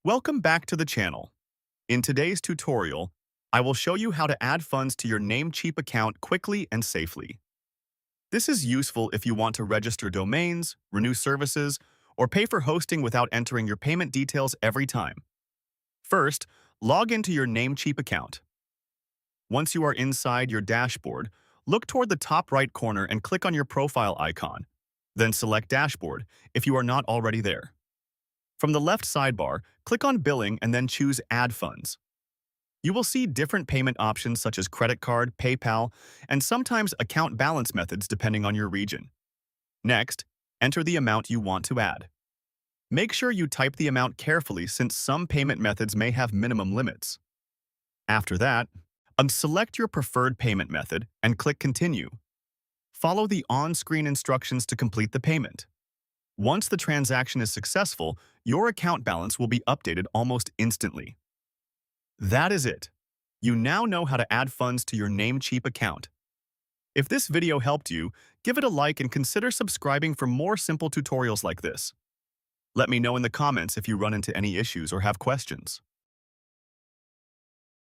Welcome back to the channel. In today's tutorial, I will show you how to add funds to your Namecheap account quickly and safely. This is useful if you want to register domains, renew services, or pay for hosting without entering your payment details every time. First, log into your Namecheap account. Once you are inside your dashboard, look toward the top right corner and click on your profile icon. Then select Dashboard if you are not already there. From the left sidebar, click on Billing and then choose Add Funds. You will see different payment options such as credit card, PayPal, and sometimes account balance methods depending on your region. Next, enter the amount you want to add. Make sure you type the amount carefully since some payment methods may have minimum limits. After that, select your preferred payment method and click Continue. Follow the on-screen instructions to complete the payment. Once the transaction is successful, your account balance will be updated almost instantly. That is it. You now know how to add funds to your Namecheap account. If this video helped you, give it a like and consider subscribing for more simple tutorials like this. Let me know in the comments if you run into any issues or have questions.